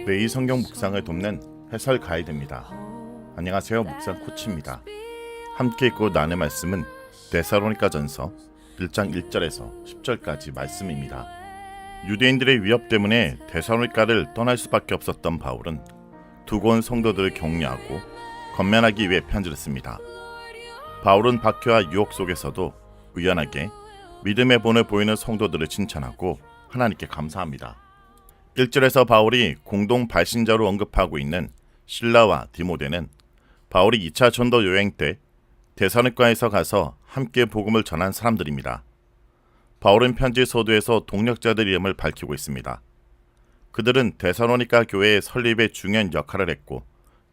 매일 성경 묵상을 돕는 해설 가이드입니다. 안녕하세요. 묵상 코치입니다. 함께 읽고 나눌 말씀은 데살로니가전서 1장 1절에서 10절까지 말씀입니다. 유대인들의 위협 때문에 데살로니가를 떠날 수밖에 없었던 바울은 두고 성도들을 격려하고 건면하기 위해 편지를 씁니다. 바울은 박해와 유혹 속에서도 의연하게 믿음의 본을 보이는 성도들을 칭찬하고 하나님께 감사합니다. 1절에서 바울이 공동 발신자로 언급하고 있는 실라와 디모데는 바울이 2차 전도 여행 때 데살로니가에서 가서 함께 복음을 전한 사람들입니다. 바울은 편지 서두에서 동력자들 이름을 밝히고 있습니다. 그들은 데살로니가 교회의 설립에 중요한 역할을 했고,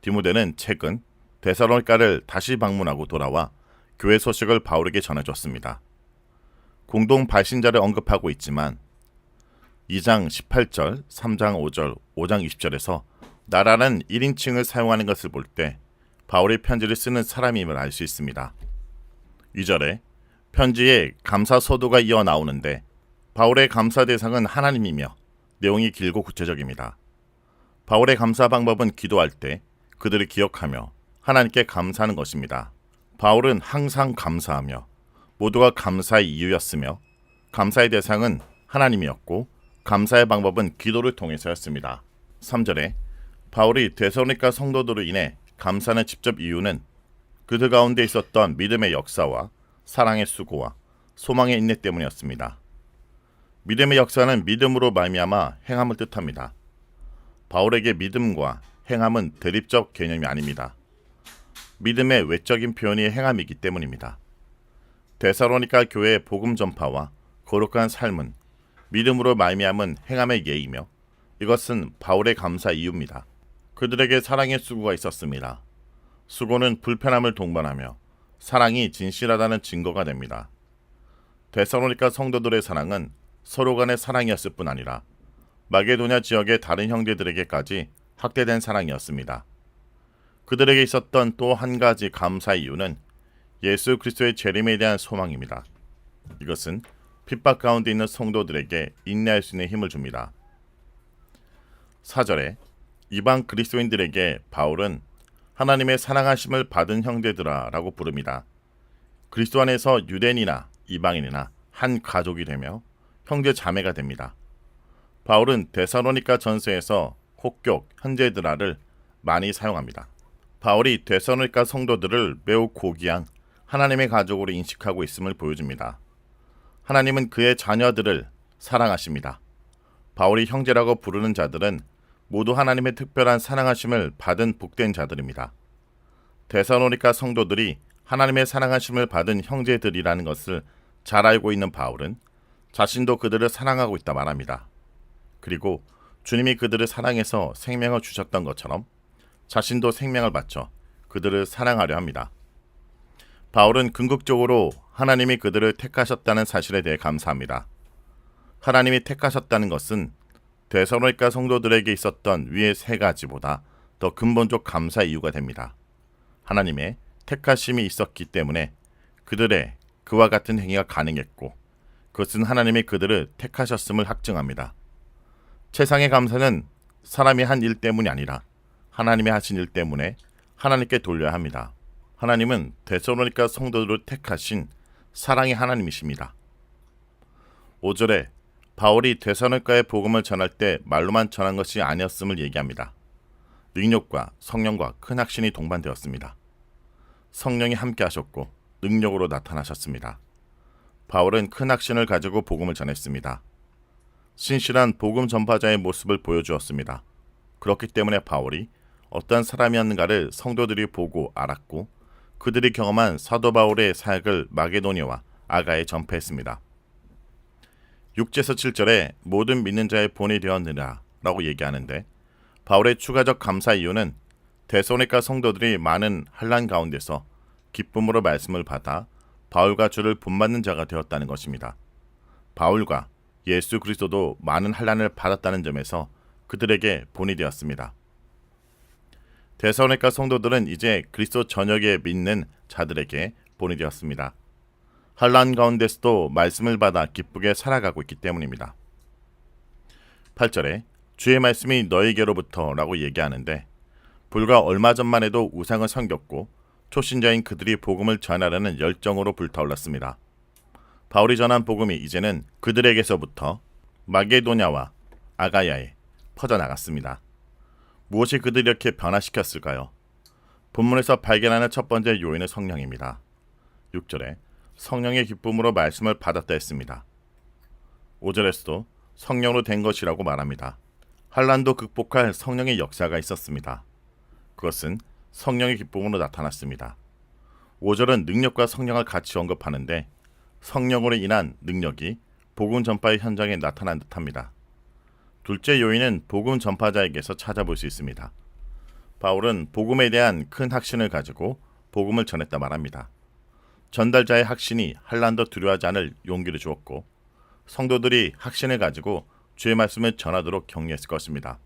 디모데는 최근 데살로니가를 다시 방문하고 돌아와 교회 소식을 바울에게 전해줬습니다. 공동 발신자를 언급하고 있지만 2장 18절, 3장 5절, 5장 20절에서 나라는 1인칭을 사용하는 것을 볼 때 바울의 편지를 쓰는 사람임을 알 수 있습니다. 2절에 편지에 감사 서두가 이어 나오는데 바울의 감사 대상은 하나님이며 내용이 길고 구체적입니다. 바울의 감사 방법은 기도할 때 그들을 기억하며 하나님께 감사하는 것입니다. 바울은 항상 감사하며 모두가 감사의 이유였으며 감사의 대상은 하나님이었고 감사의 방법은 기도를 통해서였습니다. 3절에 바울이 데살로니가 성도들로 인해 감사하는 직접 이유는 그들 가운데 있었던 믿음의 역사와 사랑의 수고와 소망의 인내 때문이었습니다. 믿음의 역사는 믿음으로 말미암아 행함을 뜻합니다. 바울에게 믿음과 행함은 대립적 개념이 아닙니다. 믿음의 외적인 표현이 행함이기 때문입니다. 데살로니가 교회의 복음 전파와 거룩한 삶은 믿음으로 말미암은 행함의 예이며 이것은 바울의 감사 이유입니다. 그들에게 사랑의 수고가 있었습니다. 수고는 불편함을 동반하며 사랑이 진실하다는 증거가 됩니다. 데살로니가 성도들의 사랑은 서로 간의 사랑이었을 뿐 아니라 마게도냐 지역의 다른 형제들에게까지 확대된 사랑이었습니다. 그들에게 있었던 또 한 가지 감사의 이유는 예수 그리스도의 재림에 대한 소망입니다. 이것은 핍박 가운데 있는 성도들에게 인내할 수 있는 힘을 줍니다. 4절에 이방 그리스도인들에게 바울은 하나님의 사랑하심을 받은 형제들아 라고 부릅니다. 그리스도 안에서 유대인이나 이방인이나 한 가족이 되며 형제 자매가 됩니다. 바울은 데살로니가 전서에서 혹격 형제들아를 많이 사용합니다. 바울이 데살로니가 성도들을 매우 고귀한 하나님의 가족으로 인식하고 있음을 보여줍니다. 하나님은 그의 자녀들을 사랑하십니다. 바울이 형제라고 부르는 자들은 모두 하나님의 특별한 사랑하심을 받은 복된 자들입니다. 데살로니가 성도들이 하나님의 사랑하심을 받은 형제들이라는 것을 잘 알고 있는 바울은 자신도 그들을 사랑하고 있다 말합니다. 그리고 주님이 그들을 사랑해서 생명을 주셨던 것처럼 자신도 생명을 바쳐 그들을 사랑하려 합니다. 바울은 궁극적으로 하나님이 그들을 택하셨다는 사실에 대해 감사합니다. 하나님이 택하셨다는 것은 데살로니가 성도들에게 있었던 위의 세 가지보다 더 근본적 감사의 이유가 됩니다. 하나님의 택하심이 있었기 때문에 그들의 그와 같은 행위가 가능했고 그것은 하나님이 그들을 택하셨음을 확증합니다. 최상의 감사는 사람이 한 일 때문이 아니라 하나님이 하신 일 때문에 하나님께 돌려야 합니다. 하나님은 데살로니가 성도들을 택하신 사랑의 하나님이십니다. 5절에 바울이 데살로니가의 복음을 전할 때 말로만 전한 것이 아니었음을 얘기합니다. 능력과 성령과 큰 확신이 동반되었습니다. 성령이 함께 하셨고 능력으로 나타나셨습니다. 바울은 큰 확신을 가지고 복음을 전했습니다. 신실한 복음 전파자의 모습을 보여주었습니다. 그렇기 때문에 바울이 어떤 사람이었는가를 성도들이 보고 알았고 그들이 경험한 사도 바울의 사역을 마게도니아와 아가에 전파했습니다. 6절에서 7절에 모든 믿는 자의 본이 되었느라 라고 얘기하는데 바울의 추가적 감사 이유는 데살로니가 성도들이 많은 환난 가운데서 기쁨으로 말씀을 받아 바울과 주를 본받는 자가 되었다는 것입니다. 바울과 예수 그리스도도 많은 환난을 받았다는 점에서 그들에게 본이 되었습니다. 데살로니가 성도들은 이제 그리스도 전역에 믿는 자들에게 본이 되었습니다. 환난 가운데서도 말씀을 받아 기쁘게 살아가고 있기 때문입니다. 8절에 주의 말씀이 너에게로부터 라고 얘기하는데 불과 얼마 전만 해도 우상을 섬겼고 초신자인 그들이 복음을 전하려는 열정으로 불타올랐습니다. 바울이 전한 복음이 이제는 그들에게서부터 마게도냐와 아가야에 퍼져나갔습니다. 무엇이 그들을 이렇게 변화시켰을까요? 본문에서 발견하는 첫 번째 요인은 성령입니다. 6절에 성령의 기쁨으로 말씀을 받았다 했습니다. 5절에서도 성령으로 된 것이라고 말합니다. 환난도 극복할 성령의 역사가 있었습니다. 그것은 성령의 기쁨으로 나타났습니다. 5절은 능력과 성령을 같이 언급하는데 성령으로 인한 능력이 복음 전파의 현장에 나타난 듯합니다. 둘째 요인은 복음 전파자에게서 찾아볼 수 있습니다. 바울은 복음에 대한 큰 확신을 가지고 복음을 전했다 말합니다. 전달자의 확신이 환난도 두려워하지 않을 용기를 주었고 성도들이 확신을 가지고 주의 말씀을 전하도록 격려했을 것입니다.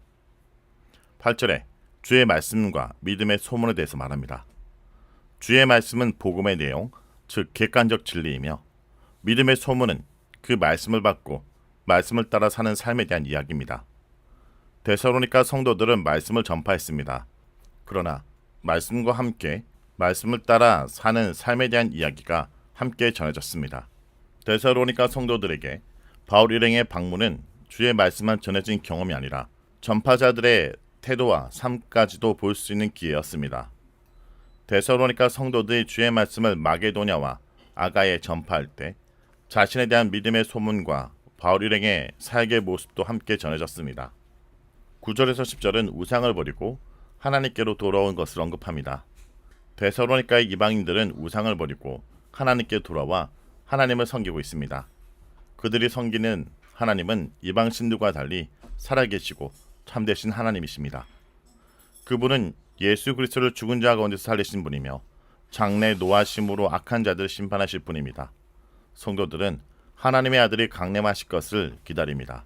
8절에 주의 말씀과 믿음의 소문에 대해서 말합니다. 주의 말씀은 복음의 내용, 즉 객관적 진리이며 믿음의 소문은 그 말씀을 받고 말씀을 따라 사는 삶에 대한 이야기입니다. 데살로니가 성도들은 말씀을 전파했습니다. 그러나 말씀과 함께 말씀을 따라 사는 삶에 대한 이야기가 함께 전해졌습니다. 데살로니가 성도들에게 바울 일행의 방문은 주의 말씀만 전해진 경험이 아니라 전파자들의 태도와 삶까지도 볼 수 있는 기회였습니다. 데살로니가 성도들이 주의 말씀을 마게도냐와 아가에 전파할 때 자신에 대한 믿음의 소문과 바울 일행의 사역의 모습도 함께 전해졌습니다. 9절에서 10절은 우상을 버리고 하나님께로 돌아온 것을 언급합니다. 데살로니가의 이방인들은 우상을 버리고 하나님께 돌아와 하나님을 섬기고 있습니다. 그들이 섬기는 하나님은 이방 신들과 달리 살아계시고 참되신 하나님이십니다. 그분은 예수 그리스도를 죽은 자 가운데서 살리신 분이며 장래 노하심으로 악한 자들을 심판하실 분입니다. 성도들은 하나님의 아들이 강림하실 것을 기다립니다.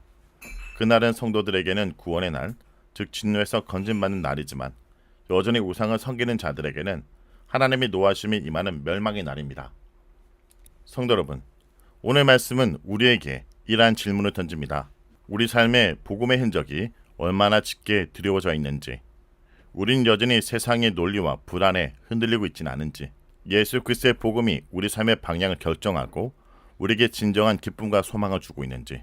그날은 성도들에게는 구원의 날, 즉 진노에서 건진받는 날이지만 여전히 우상을 섬기는 자들에게는 하나님의 노하심이 임하는 멸망의 날입니다. 성도 여러분, 오늘 말씀은 우리에게 이러한 질문을 던집니다. 우리 삶의 복음의 흔적이 얼마나 짙게 드리워져 있는지, 우린 여전히 세상의 논리와 불안에 흔들리고 있지는 않은지, 예수 그리스도의 복음이 우리 삶의 방향을 결정하고 우리에게 진정한 기쁨과 소망을 주고 있는지.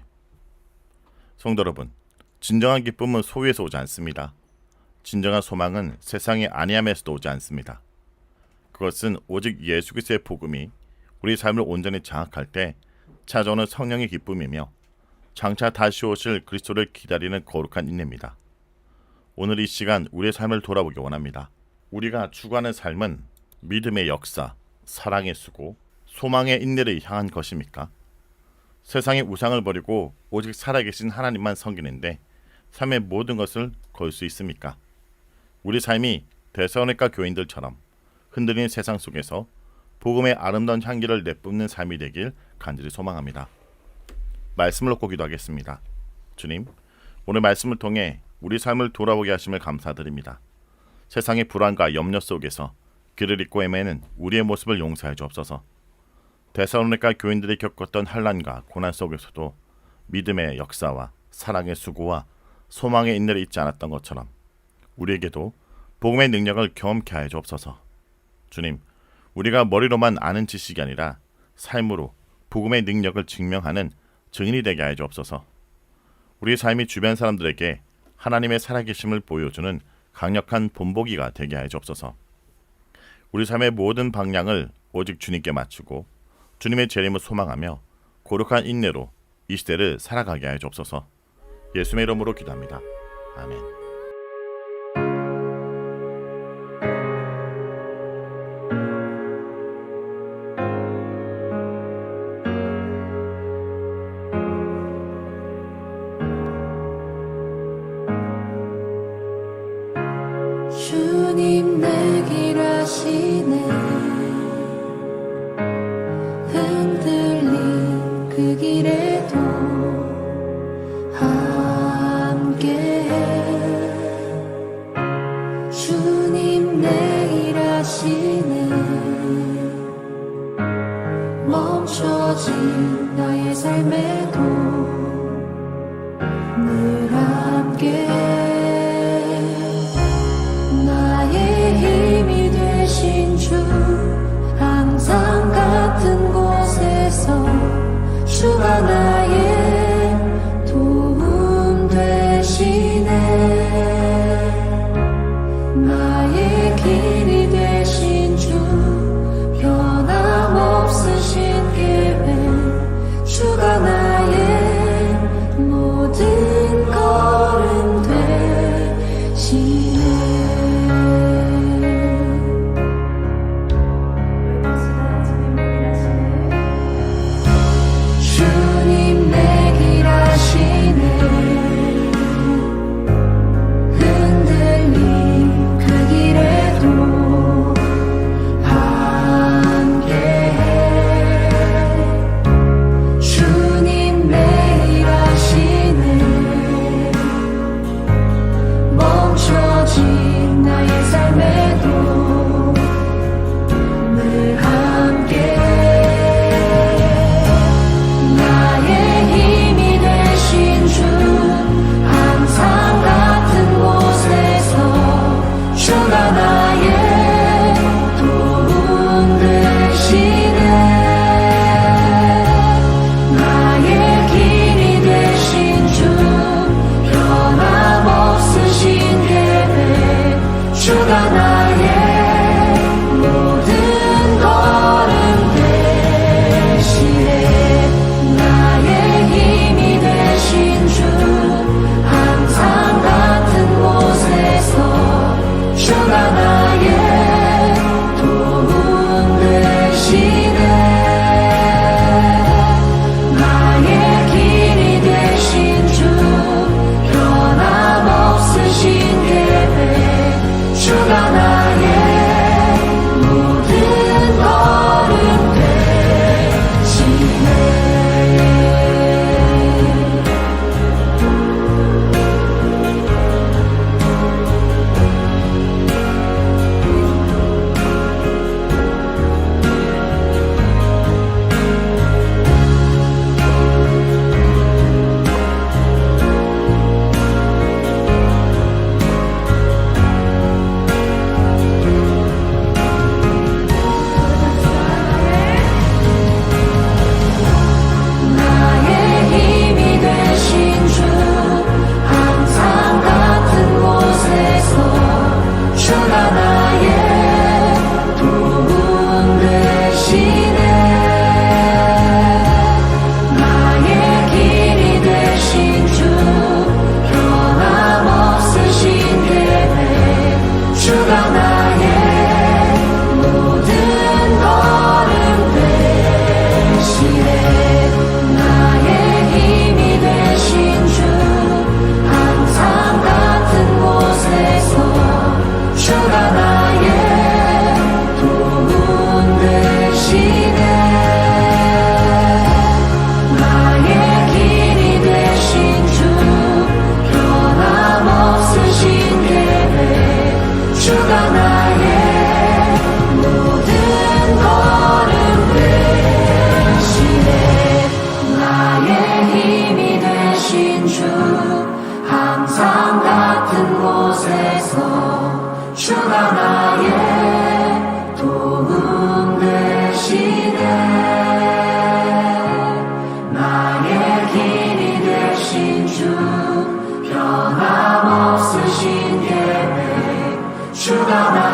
성도 여러분, 진정한 기쁨은 소유에서 오지 않습니다. 진정한 소망은 세상의 안위함에서도 오지 않습니다. 그것은 오직 예수 그리스도의 복음이 우리 삶을 온전히 장악할 때 찾아오는 성령의 기쁨이며 장차 다시 오실 그리스도를 기다리는 거룩한 인내입니다. 오늘 이 시간 우리의 삶을 돌아보기 원합니다. 우리가 추구하는 삶은 믿음의 역사, 사랑의 수고, 소망의 인내를 향한 것입니까? 세상의 우상을 버리고 오직 살아계신 하나님만 섬기는데 삶의 모든 것을 걸 수 있습니까? 우리 삶이 데살로니가 교인들처럼 흔들리는 세상 속에서 복음의 아름다운 향기를 내뿜는 삶이 되길 간절히 소망합니다. 말씀을 놓고 기도하겠습니다. 주님, 오늘 말씀을 통해 우리 삶을 돌아보게 하심을 감사드립니다. 세상의 불안과 염려 속에서 길을 잃고 헤매는 우리의 모습을 용서해 주옵소서. 데살로니가 교인들이 겪었던 환난과 고난 속에서도 믿음의 역사와 사랑의 수고와 소망의 인내를 잊지 않았던 것처럼 우리에게도 복음의 능력을 경험케 하여 주옵소서. 주님, 우리가 머리로만 아는 지식이 아니라 삶으로 복음의 능력을 증명하는 증인이 되게 하여 주옵소서. 우리 삶이 주변 사람들에게 하나님의 살아계심을 보여주는 강력한 본보기가 되게 하여 주옵소서. 우리 삶의 모든 방향을 오직 주님께 맞추고 주님의 재림을 소망하며 거룩한 인내로 이 시대를 살아가게 하여 주옵소서. 예수의 이름으로 기도합니다. 아멘. 주님 내 길 아시네 흔들린 그 길에도 함께해 주님 내 길 아시네 멈춰진 나의 삶에도 늘 같은 곳에서 주가 나의 도움 되시네. 나의 길이 되신 주 변함없으신 계획 주가 나의